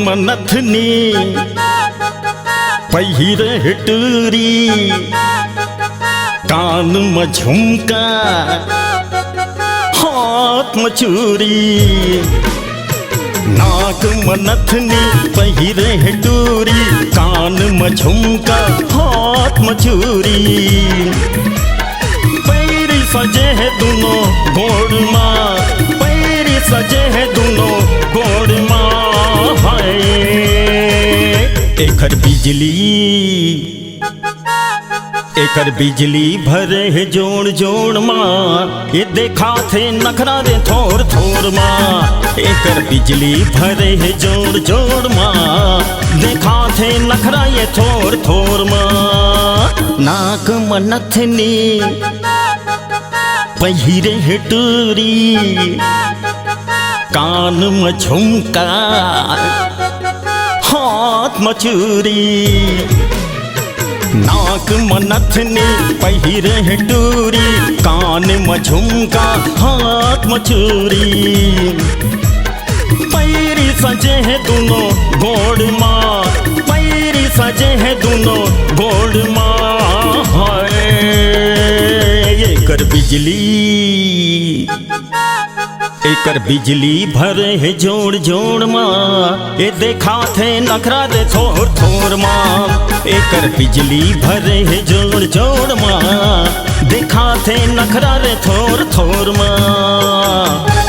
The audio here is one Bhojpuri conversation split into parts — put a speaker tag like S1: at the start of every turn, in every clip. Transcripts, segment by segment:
S1: मनथनी पहिरे हिटूरी कान में झुमका हाथ में चूड़ी नाक में नथनी पहिरे हिटूरी कान में झुमका हाथ में चूड़ी पैरी सजे है दोनों गोड़ माँ पैरी सजे है दोनों गोड़ माँ है एकर बिजली भरे है जोड़ जोड़ माँ ये देखा थे नखरा रे थोर थोर माँ एकर बिजली भरे है जोड़ जोड़ माँ देखा थे नखरा ये थोर थोर माँ नाक में नथनी पहिरे है टूरी कान में झुमका हाथ में चूड़ी नाक में नथनी पहिरे है टूरी कान में झुमका हाथ में चूड़ी पैरी सजे है दोनों गोड़ माँ पैरी सजे है दोनों गोड़ माँ है एकर बिजली भरे है जोड़ जोड़ माँ ये देखा थे नखरा रे थोर थोर माँ एकर बिजली भरे है जोड़ जोड़ माँ देखा थे नखरा रे थोर थोर माँ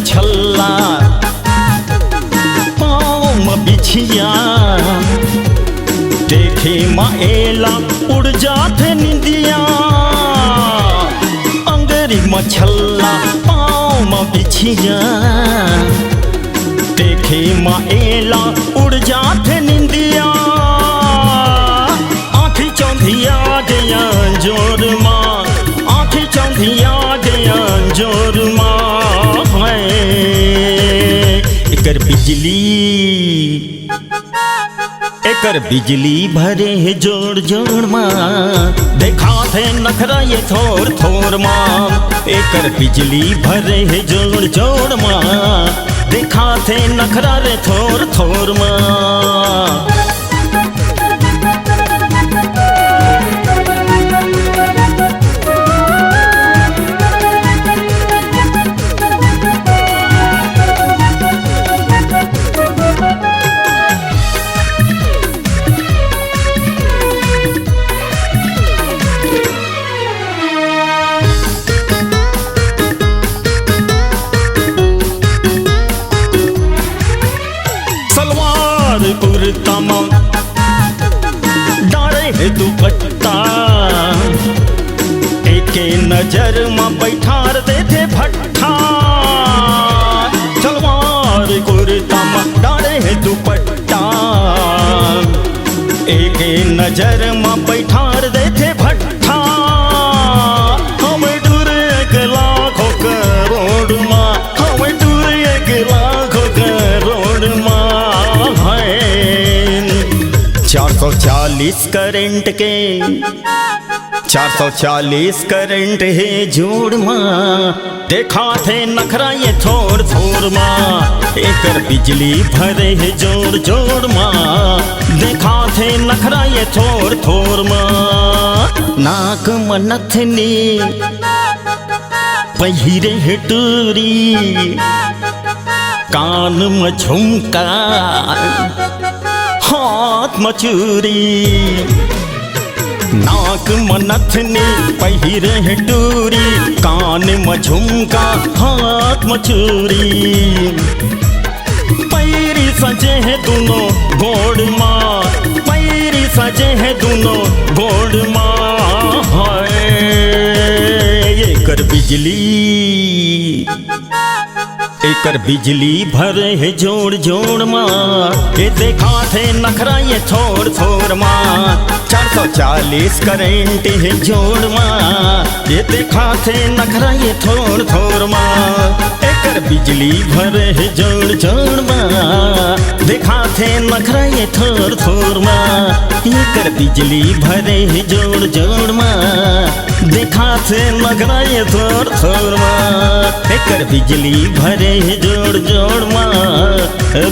S1: छल्ला पाँव में बिछिया देखे माएला उड़ जाते निंदिया अंगरी में छल्ला पाँव में बिछिया देखे माएला उड़ जाते निंदिया आँखी चौंधिया गया जोर माँ आँखी चौंधिया गया जोर माँ एकर बिजली भरे है जोड़ जोड़ माँ देखा थे नखरा ये थोर थोर माँ एकर बिजली भरे है जोड़ जोड़ माँ देखा थे नखरा रे थोर थोर माँ कुर्ता में डारे है दुपट्टा एके नजर में बैठार देते भट्ठा सलवार कुर्ता में डारे है दुपट्टा एके नजर में बैठार देते भट्ठा हम दूर एक लाखों करोड़ माँ हम दूर एक लाखों करोड़ माँ 440 करंट के 440 करंट है जोड़ माँ देखा थे नखरा ये थोर थोर माँ एकर बिजली भरे है जोड़ जोड़ माँ देखा थे नखरा ये थोर थोर माँ नाक में नथनी पहिरे है टूरी कान में झुमका हाथ में चूड़ी नाक में नथनी पहिरे है टूरी कान में झुमका हाथ में चूड़ी पैरी सजे है दोनों गोड़ माँ पैरी सजे है दोनों गोड़ माँ है एकर बिजली एकर बिजली भरे है जोड़ जोड़ माँ, ये देखा थे नखरा ये थोड़ थोड़ माँ। 440 करंट है जोड़ माँ, ये देखा थे नखरा ये थोड़ थोड़ माँ। एकर बिजली भरे है जोड़ जोड़ माँ, देखा थे नखरा ये थोड़ थोड़ माँ। एकर बिजली भरे है जोड़ जोड़ माँ, देखा थे नखरा ये थोड़ थोड़ माँ। एकर बिजली भरे है जोड़ जोड़ माँ,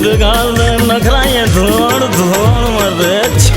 S1: देखा थे नखरा ये थोड़ थोड़ माँ।